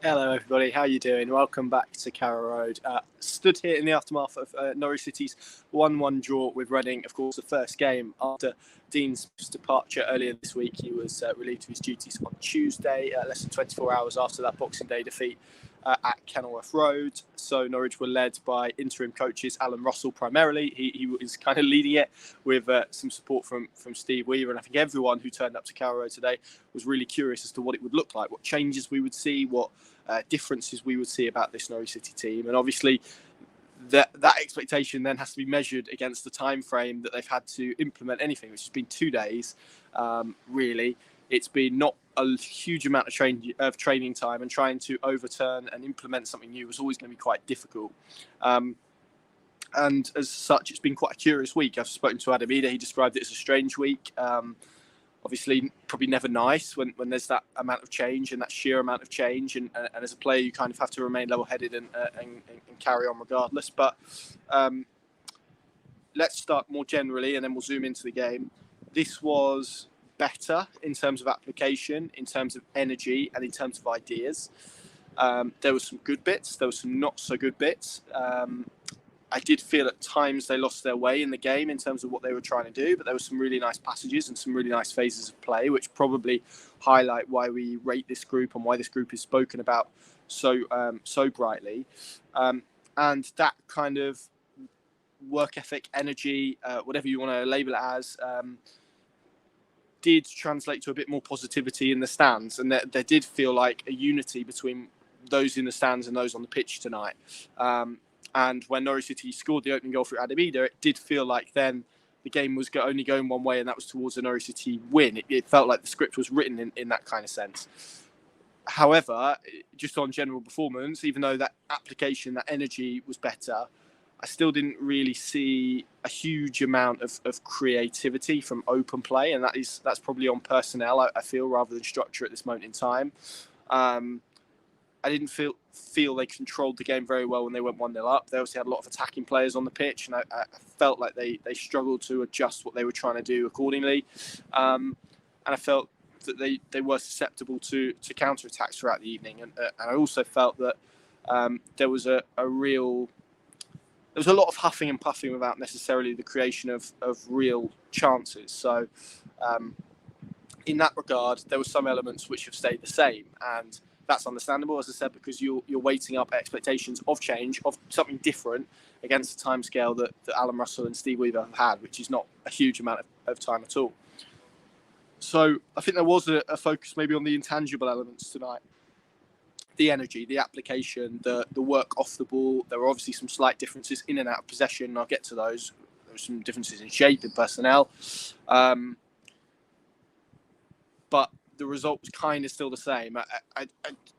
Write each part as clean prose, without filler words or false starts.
Hello everybody, how are you doing? Welcome back to Carrow Road. Stood here in the aftermath of Norwich City's 1-1 draw with Reading. Of course, the first game after Dean's departure earlier this week. He was relieved of his duties on Tuesday, less than 24 hours after that Boxing Day defeat at Carrow Road. So Norwich were led by interim coaches Alan Russell primarily. He was kind of leading it with some support from Steve Weaver. And I think everyone who turned up to Carrow Road today was really curious as to what it would look like, what changes we would see, what differences we would see about this Norwich City team. And obviously that expectation then has to be measured against the time frame that they've had to implement anything, which has been 2 days. Really, it's been not a huge amount of training time, and trying to overturn and implement something new was always going to be quite difficult. And as such, it's been quite a curious week. I've spoken to Adam Eder. He described it as a strange week. Obviously, probably never nice when there's that amount of change and that sheer amount of change. And as a player, you kind of have to remain level-headed and carry on regardless. But let's start more generally, and then we'll zoom into the game. This was better in terms of application, in terms of energy, and in terms of ideas. There were some good bits. There were some not so good bits. I did feel at times they lost their way in the game in terms of what they were trying to do, but there were some really nice passages and some really nice phases of play, which probably highlight why we rate this group and why this group is spoken about so brightly. And that kind of work ethic, energy, whatever you want to label it as, did translate to a bit more positivity in the stands. And there did feel like a unity between those in the stands and those on the pitch tonight. And when Norwich City scored the opening goal for Adam Eder, it did feel like then the game was only going one way, and that was towards a Norwich City win. It felt like the script was written in that kind of sense. However, just on general performance, even though that application, that energy was better, I still didn't really see a huge amount of creativity from open play, and that's probably on personnel, I feel, rather than structure at this moment in time. I didn't feel they controlled the game very well when they went 1-0 up. They obviously had a lot of attacking players on the pitch, and I felt like they struggled to adjust what they were trying to do accordingly. And I felt that they were susceptible to counter-attacks throughout the evening. And I also felt that there was a lot of huffing and puffing without necessarily the creation of real chances. So in that regard, there were some elements which have stayed the same, and that's understandable, as I said, because you're weighting up expectations of change, of something different, against the timescale that Alan Russell and Steve Weaver have had, which is not a huge amount of time at all. So I think there was a focus maybe on the intangible elements tonight. The energy, the application, the work off the ball. There were obviously some slight differences in and out of possession, and I'll get to those. There were some differences in shape, in personnel. But the result was kind of still the same. I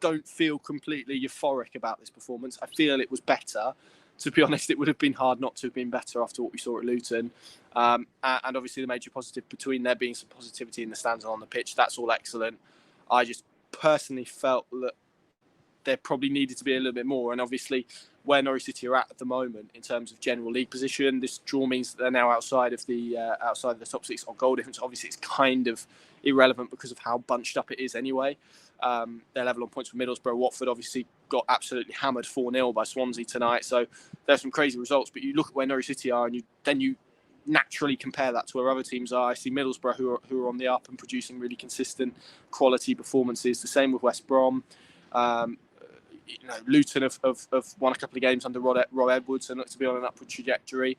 don't feel completely euphoric about this performance. I feel it was better. To be honest, it would have been hard not to have been better after what we saw at Luton. And obviously the major positive between there being some positivity in the stands and on the pitch, that's all excellent. I just personally felt that there probably needed to be a little bit more. And obviously where Norwich City are at the moment in terms of general league position, this draw means that they're now outside of the top six on goal difference. Obviously it's kind of irrelevant because of how bunched up it is anyway. They're level on points with Middlesbrough. Watford obviously got absolutely hammered 4-0 by Swansea tonight. So there's some crazy results, but you look at where Norwich City are and you naturally compare that to where other teams are. I see Middlesbrough who are on the up and producing really consistent quality performances. The same with West Brom. Luton have won a couple of games under Rob Edwards and look to be on an upward trajectory.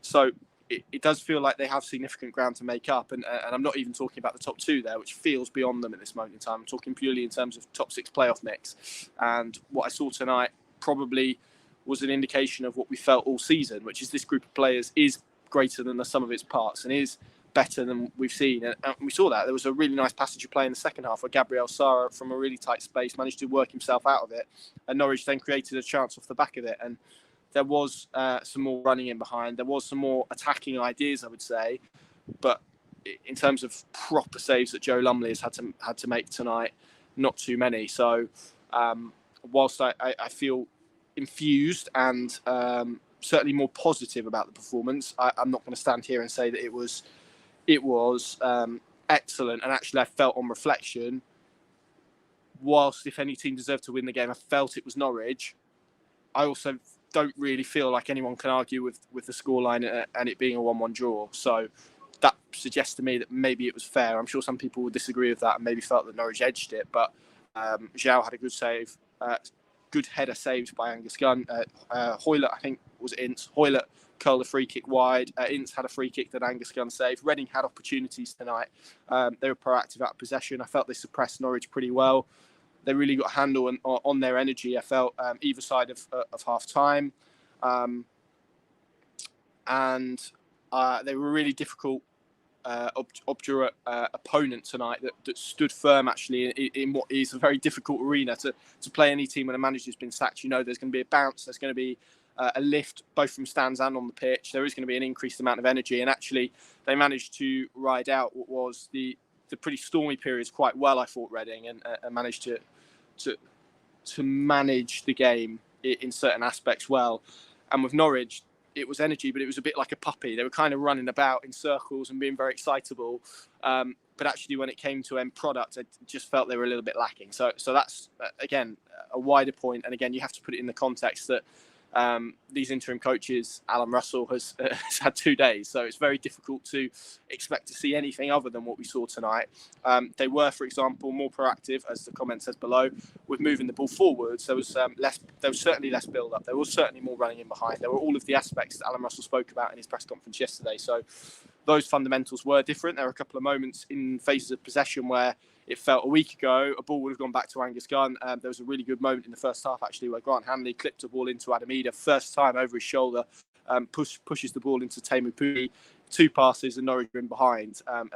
So it does feel like they have significant ground to make up. And I'm not even talking about the top two there, which feels beyond them at this moment in time. I'm talking purely in terms of top six playoff mix. And what I saw tonight probably was an indication of what we felt all season, which is this group of players is greater than the sum of its parts and is better than we've seen. And we saw that. There was a really nice passage of play in the second half where Gabriel Sara, from a really tight space, managed to work himself out of it. And Norwich then created a chance off the back of it. And there was some more running in behind. There was some more attacking ideas, I would say. But in terms of proper saves that Joe Lumley has had to make tonight, not too many. So whilst I feel infused and certainly more positive about the performance, I'm not going to stand here and say that it was excellent. And actually, I felt on reflection whilst if any team deserved to win the game, I felt it was Norwich. I also don't really feel like anyone can argue with the scoreline and it being a 1-1 draw. So that suggests to me that maybe it was fair. I'm sure some people would disagree with that and maybe felt that Norwich edged it. But Zhao had a good save. Good header saved by Angus Gunn. Hoylett, I think, was Ince. Hoylett curled a free kick wide. Ince had a free kick that Angus Gunn saved. Reading had opportunities tonight. They were proactive out of possession. I felt they suppressed Norwich pretty well. They really got a handle on their energy, I felt, either side of half-time. And they were really difficult, obdurate opponent tonight that stood firm, actually, in what is a very difficult arena to play any team when a manager's been sacked. You know there's going to be a bounce, there's going to be a lift, both from stands and on the pitch. There is going to be an increased amount of energy. And actually, they managed to ride out what was the pretty stormy periods quite well, I thought, Reading, and managed to manage the game in certain aspects well. And with Norwich, it was energy, but it was a bit like a puppy. They were kind of running about in circles and being very excitable. But actually, when it came to end product, I just felt they were a little bit lacking. So that's, again, a wider point. And again, you have to put it in the context that these interim coaches, Alan Russell has had 2 days, so it's very difficult to expect to see anything other than what we saw tonight. They were, for example, more proactive, as the comment says below, with moving the ball forwards. There was certainly less build-up. There was certainly more running in behind. There were all of the aspects that Alan Russell spoke about in his press conference yesterday. So those fundamentals were different. There were a couple of moments in phases of possession where it felt a week ago a ball would have gone back to Angus Gunn. There was a really good moment in the first half, actually, where Grant Hanley clipped a ball into Adamida, first time over his shoulder, pushes the ball into Teemu Pukki, 2 passes and Norwich are in behind. And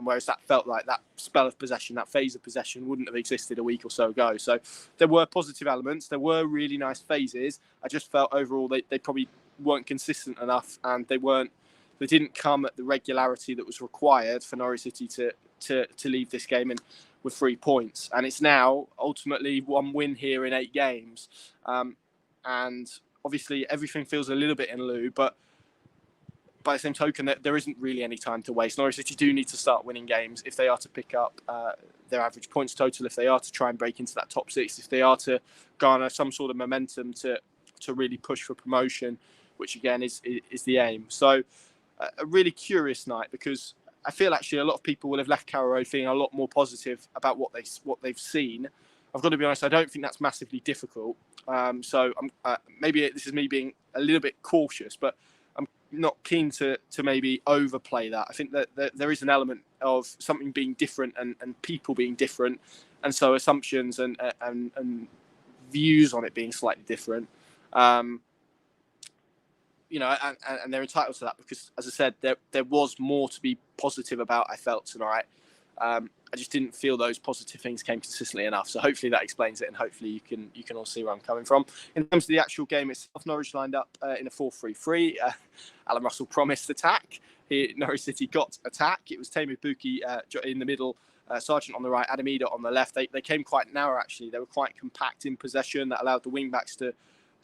whereas that felt like that spell of possession, that phase of possession wouldn't have existed a week or so ago. So there were positive elements. There were really nice phases. I just felt overall they probably weren't consistent enough, and they didn't come at the regularity that was required for Norwich City to leave this game with 3 points. And it's now ultimately 1 win here in 8 games. And obviously everything feels a little bit in lieu, but by the same token, that there isn't really any time to waste. Norwich City do need to start winning games if they are to pick up their average points total, if they are to try and break into that top 6, if they are to garner some sort of momentum to really push for promotion, which again is the aim. So a really curious night, because I feel actually a lot of people will have left Carrow Road feeling a lot more positive about what they've seen. I've got to be honest, I don't think that's massively difficult. So maybe this is me being a little bit cautious, but I'm not keen to maybe overplay that. I think that there is an element of something being different and people being different, and so assumptions and views on it being slightly different. And they're entitled to that because, as I said, there was more to be positive about, I felt, tonight. I just didn't feel those positive things came consistently enough. So hopefully that explains it, and hopefully you can all see where I'm coming from. In terms of the actual game itself, Norwich lined up in a 4-3-3. Alan Russell promised attack. Norwich City got attack. It was Teemu Pukki in the middle, Sargent on the right, Adamida on the left. They came quite narrow, actually. They were quite compact in possession. That allowed the wing-backs to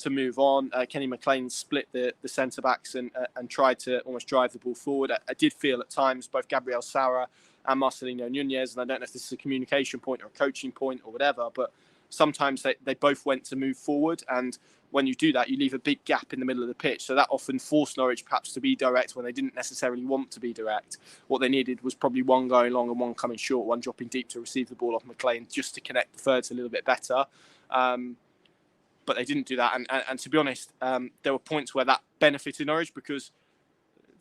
move on. Kenny McLean split the centre-backs and tried to almost drive the ball forward. I did feel at times both Gabriel Sara and Marcelino Nunez, and I don't know if this is a communication point or a coaching point or whatever, but sometimes they both went to move forward, and when you do that, you leave a big gap in the middle of the pitch. So that often forced Norwich perhaps to be direct when they didn't necessarily want to be direct. What they needed was probably one going long and one coming short, one dropping deep to receive the ball off McLean just to connect the thirds a little bit better. But they didn't do that. And to be honest, there were points where that benefited Norwich because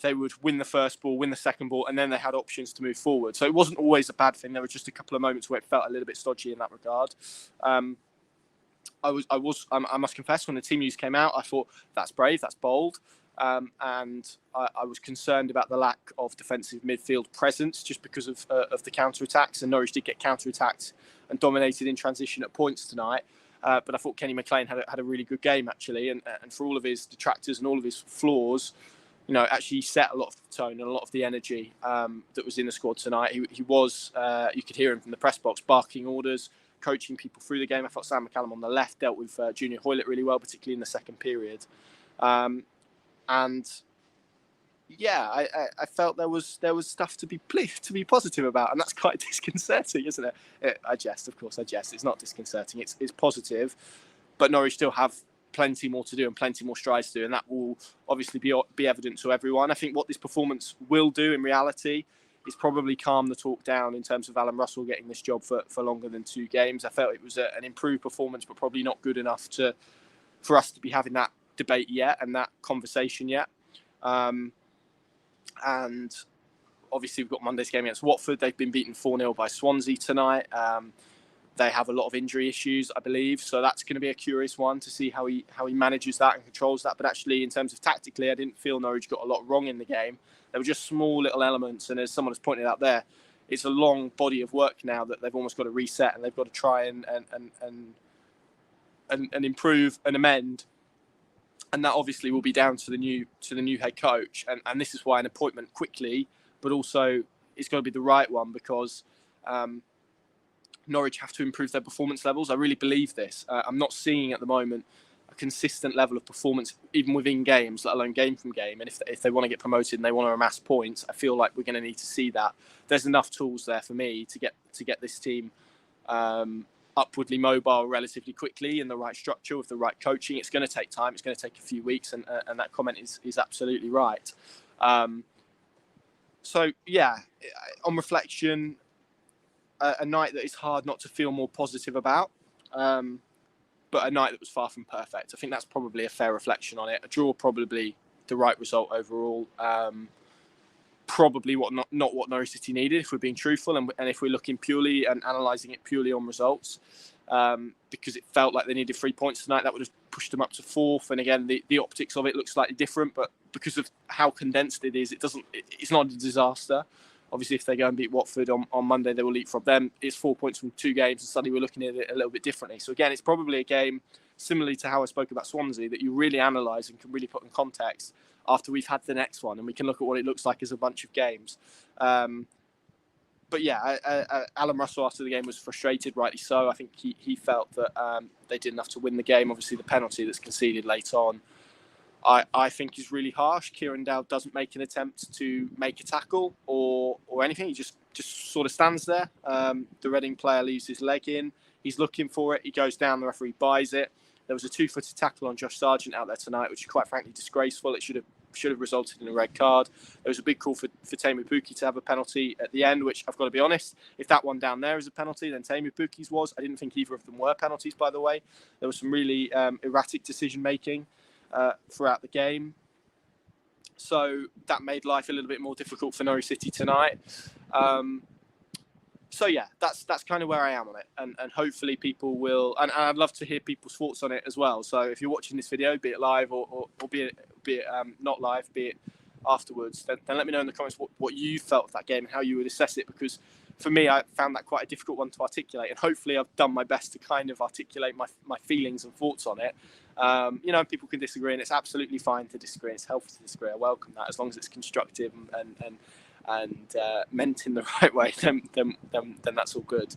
they would win the first ball, win the second ball, and then they had options to move forward. So it wasn't always a bad thing. There were just a couple of moments where it felt a little bit stodgy in that regard. I must confess, when the team news came out, I thought that's brave, that's bold. And I was concerned about the lack of defensive midfield presence just because of the counter-attacks. And Norwich did get counter-attacked and dominated in transition at points tonight. But I thought Kenny McLean had a really good game, actually. And for all of his detractors and all of his flaws, actually set a lot of the tone and a lot of the energy that was in the squad tonight. He was, you could hear him from the press box, barking orders, coaching people through the game. I thought Sam McCallum on the left dealt with Junior Hoylett really well, particularly in the second period. And yeah, I felt there was stuff to be positive about, and that's quite disconcerting, isn't it? I jest, of course, I jest. It's not disconcerting. It's positive, but Norwich still have plenty more to do and plenty more strides to do, and that will obviously be evident to everyone. I think what this performance will do in reality is probably calm the talk down in terms of Alan Russell getting this job for longer than 2 games. I felt it was an improved performance, but probably not good enough for us to be having that debate yet and that conversation yet. And obviously we've got Monday's game against Watford. They've been beaten 4-0 by Swansea tonight. They have a lot of injury issues, I believe, so that's going to be a curious one to see how he manages that and controls that. But actually, in terms of tactically, I didn't feel Norwich got a lot wrong in the game. There were just small little elements, and as someone has pointed out there, it's a long body of work now that they've almost got to reset, and they've got to try and improve and amend. And that obviously will be down to the new head coach, and this is why an appointment quickly, but also it's got to be the right one, because Norwich have to improve their performance levels. I really believe this. I'm not seeing at the moment a consistent level of performance, even within games, let alone game from game. And if they want to get promoted and they want to amass points, I feel like we're going to need to see that. There's enough tools there for me to get this team upwardly mobile relatively quickly in the right structure with the right coaching. It's going to take time. It's going to take a few weeks, and that comment is absolutely right. So yeah, on reflection, a night that is hard not to feel more positive about, but a night that was far from perfect. I think that's probably a fair reflection on it. A draw, probably the right result overall. Probably not what Norwich City needed, if we're being truthful, and if we're looking purely and analysing it purely on results, because it felt like they needed 3 points tonight. That would have pushed them up to 4th, and again the optics of it look slightly different, but because of how condensed it is, it's not a disaster. Obviously, if they go and beat Watford on Monday, they will leapfrog them. It's 4 points from 2 games, and suddenly we're looking at it a little bit differently. So again, it's probably a game, similarly to how I spoke about Swansea, that you really analyse and can really put in context after we've had the next one, and we can look at what it looks like as a bunch of games. But yeah, Alan Russell after the game was frustrated, rightly so. I think he felt that they did enough to win the game. Obviously, the penalty that's conceded late on, I think is really harsh. Kieran Dowd doesn't make an attempt to make a tackle or anything. He just sort of stands there. The Reading player leaves his leg in. He's looking for it. He goes down. The referee buys it. There was a 2-footed tackle on Josh Sargent out there tonight, which is quite frankly disgraceful. It should have resulted in a red card. There was a big call for Teemu Pukki to have a penalty at the end, which I've got to be honest, if that one down there is a penalty, then Teemu Pukki's was. I didn't think either of them were penalties, by the way. There was some really erratic decision making throughout the game, so that made life a little bit more difficult for Norwich City tonight. So yeah, that's kind of where I am on it, and hopefully people will, and I'd love to hear people's thoughts on it as well. So if you're watching this video, be it live or be it not live, be it afterwards, then let me know in the comments what you felt of that game and how you would assess it, because for me, I found that quite a difficult one to articulate, and hopefully I've done my best to kind of articulate my feelings and thoughts on it. People can disagree, and it's absolutely fine to disagree. It's healthy to disagree. I welcome that, as long as it's constructive and meant in the right way. Then that's all good.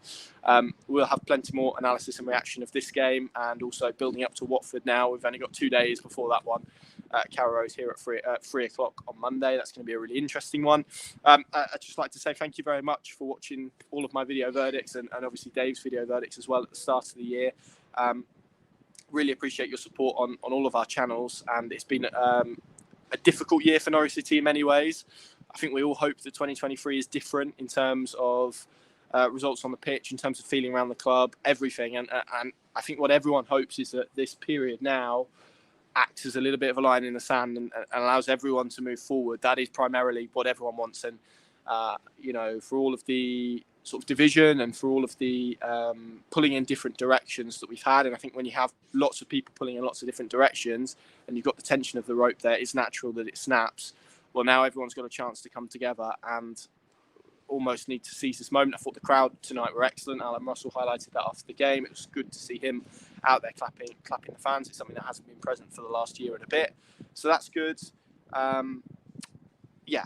We'll have plenty more analysis and reaction of this game, and also building up to Watford. Now we've only got 2 days before that one. Carrow Road here at 3 o'clock on Monday. That's going to be a really interesting one. I'd just like to say thank you very much for watching all of my video verdicts, and obviously Dave's video verdicts as well at the start of the year. Really appreciate your support on all of our channels, and it's been a difficult year for Norwich City in many ways. I think we all hope that 2023 is different in terms of results on the pitch, in terms of feeling around the club, everything. And I think what everyone hopes is that this period now acts as a little bit of a line in the sand and allows everyone to move forward. That is primarily what everyone wants. And, for all of the sort of division and for all of the pulling in different directions that we've had, and I think when you have lots of people pulling in lots of different directions and you've got the tension of the rope there, it's natural that it snaps. Well, now everyone's got a chance to come together and almost need to seize this moment. I thought the crowd tonight were excellent. Alan Russell highlighted that after the game. It was good to see him out there clapping the fans. It's something that hasn't been present for the last year and a bit. So that's good.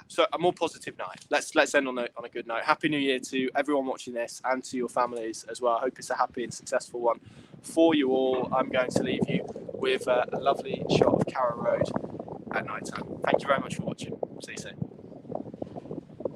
So a more positive night. Let's end on a good note. Happy New Year to everyone watching this and to your families as well. I hope it's a happy and successful one for you all. I'm going to leave you with a lovely shot of Carrow Road at night time. Thank you very much for watching. See you soon.